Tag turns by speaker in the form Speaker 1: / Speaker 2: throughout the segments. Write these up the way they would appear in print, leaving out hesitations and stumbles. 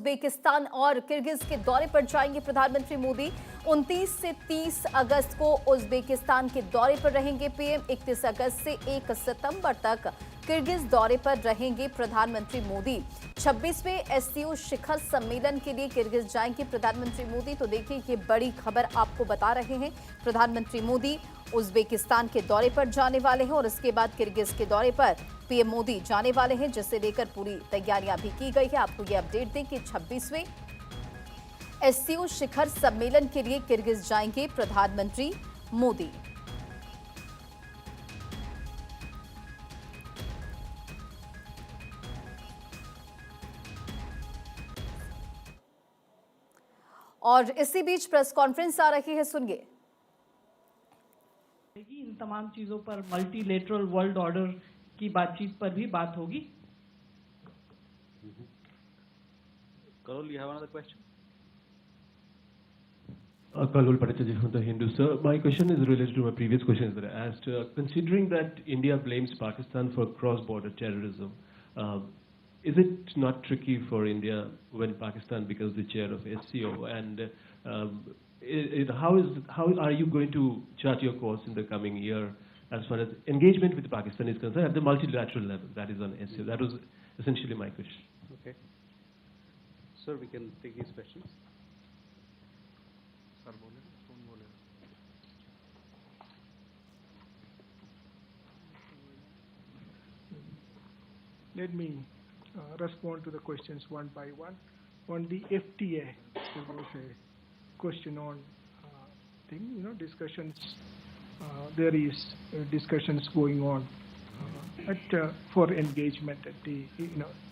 Speaker 1: Uzbekistan और Kyrgyz के दौरे पर जाएंगे प्रधानमंत्री मोदी। 29 से 30 अगस्त को उज्बेकिस्तान के दौरे पर रहेंगे पीएम। 31 अगस्त से 1 सितंबर तक किर्गिज दौरे पर रहेंगे प्रधानमंत्री मोदी। 26वें एससीओ शिखर सम्मेलन के लिए किर्गिज जाएंगे प्रधानमंत्री मोदी। तो देखिए, ये बड़ी खबर आपको बता रहे हैं। प्रधानमंत्री मोदी उज्बेकिस्तान के दौरे पर जाने वाले हैं और इसके बाद किर्गिज के दौरे पर पीएम मोदी जाने वाले हैं, जिसे लेकर पूरी तैयारियां भी की गई है। आपको ये अपडेट दें कि 26वें एससीओ शिखर सम्मेलन के लिए किर्गिज जाएंगे प्रधानमंत्री मोदी। और इसी बीच प्रेस कॉन्फ्रेंस आ रही है, सुनिए।
Speaker 2: इन तमाम चीजों पर मल्टीलेटरल वर्ल्ड ऑर्डर की बातचीत पर भी बात होगी।
Speaker 3: Karol, you have another question?
Speaker 4: Karol Bhattacharjee from The Hindu. Sir, my question is related to my previous questions that I asked. Considering that India blames Pakistan for cross-border terrorism, is it not tricky for India when Pakistan becomes the chair of SCO? And how are you going to chart your course in the coming year as far as engagement with Pakistan is concerned at the multilateral level, that is on SCO? That was essentially my question.
Speaker 3: Okay. Sir, we can take these questions.
Speaker 5: Let me respond to the questions one by one. On the FTA, there was a question on discussions. There is discussions going on for engagement at the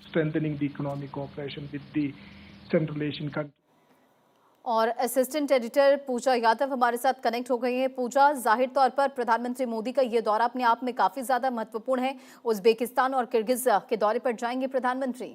Speaker 5: strengthening the economic cooperation with the Central Asian countries.
Speaker 1: और assistant editor पूजा यादव हमारे साथ connect हो गई हैं। पूजा, जाहिर तौर पर प्रधानमंत्री मोदी का ये दौरा अपने आप में काफी ज्यादा महत्वपूर्ण है। उज्बेकिस्तान और किर्गिज के दौरे पर जाएंगे प्रधानमंत्री।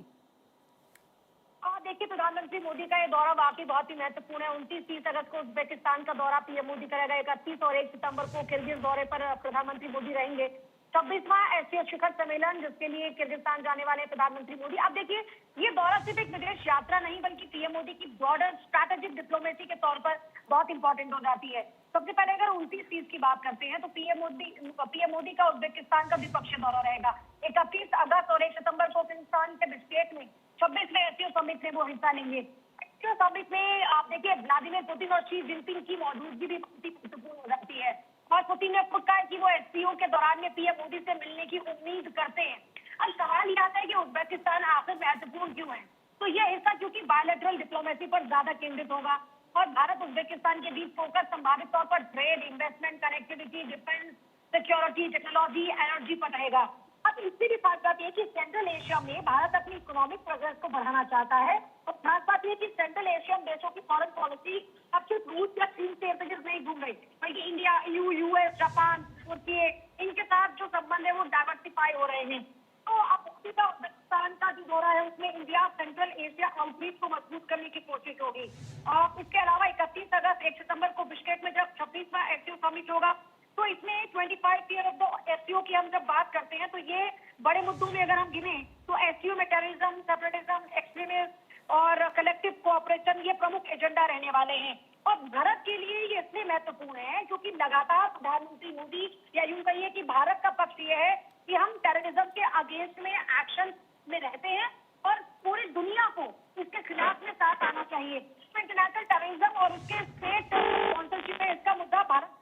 Speaker 6: देखिए, प्रधानमंत्री मोदी का ये दौरा वाकई बहुत ही महत्वपूर्ण है। 29-30 अगस्त को उज्बेकिस्तान का दौरा पीएम मोदी करेगा। 31 और 1 सितंबर को किर्गिज दौरे पर प्रधानमंत्री मोदी रहेंगे। 26वां एससीओ शिखर सम्मेलन, जिसके लिए किर्गिस्तान जाने वाले प्रधानमंत्री मोदी। अब देखिए, ये दौरा सिर्फ एक विदेश यात्रा नहीं, बल्कि पीएम मोदी की ब्रॉडर स्ट्रैटेजिक डिप्लोमेसी के तौर पर बहुत इंपॉर्टेंट हो जाती है। सबसे पहले अगर 29-30 की बात करते हैं तो पीएम मोदी का उज्बेकिस्तान का द्विपक्षीय दौरा रहेगा। 31 अगस्त और 1 सितंबर को किर्गिस्तान के बिश्केक में 26वें एससीओ समिट में वो हिस्सा लेंगे। एससीओ समिट में आप देखिए, व्लादिमीर पुतिन और शी जिनपिंग की मौजूदगी भी बहुत ही महत्वपूर्ण हो जाती है। और पुतिन ने खुद कहा है कि वो एससीओ के दौरान में पीएम मोदी से मिलने की उम्मीद करते हैं। अब सवाल यह आता है कि उज्बेकिस्तान आखिर महत्वपूर्ण क्यों है? तो यह हिस्सा क्योंकि बायलैटरल डिप्लोमेसी पर ज्यादा केंद्रित होगा और भारत उज्बेकिस्तान के बीच फोकस संभावित तौर पर trade, investment, connectivity, defence, security, technology, energy पर रहेगा। अब इससे भी खास बात यह कि सेंट्रल एशिया में भारत अपनी इकोनॉमिक प्रोग्रेस को बढ़ाना चाहता है और खास बात यह कि सेंट्रल एशियन देशों की फॉरेन पॉलिसी अब सिर्फ रूस या चीन से इर्द-गिर्द नहीं घूम रही, बल्कि इंडिया, EU, यूएस, जापान, तुर्की, इनके साथ जो संबंध है वो डाइवर्सिफाई हो रहे हैं। तो अब मोदी का उज्बेकिस्तान का जो दौरा है उसमें इंडिया सेंट्रल एशिया आउटरीच को मजबूत करने की कोशिश होगी। और इसके अलावा 31 अगस्त 1 सितंबर को बिश्केक में जब 26वां एससीओ समिट होगा तो इसमें 25 ईयर ऑफ द एससीओ की हम जब बात करते हैं तो ये बड़े मुद्दों में अगर हम गिने तो एससीओ में टेररिज्म, सेपरेटिज्म, एक्सट्रीमिज्म और कलेक्टिव कोऑपरेशन ये प्रमुख एजेंडा रहने वाले हैं। और भारत के लिए ये इसलिए महत्वपूर्ण है क्योंकि लगातार प्रधानमंत्री मोदी या यूं कहिए कि भारत का पक्ष ये है कि हम टेररिज्म के अगेंस्ट में एक्शन में रहते हैं और पूरी दुनिया को इसके खिलाफ में साथ आना चाहिए। तो इंटरनेशनल टेररिज्म और उसके स्टेट स्पॉन्सरशिप है, इसका मुद्दा भारत।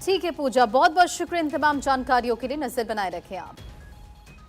Speaker 1: ठीक है पूजा, बहुत बहुत शुक्रिया इन तमाम जानकारियों के लिए। नजर बनाए रखें आप।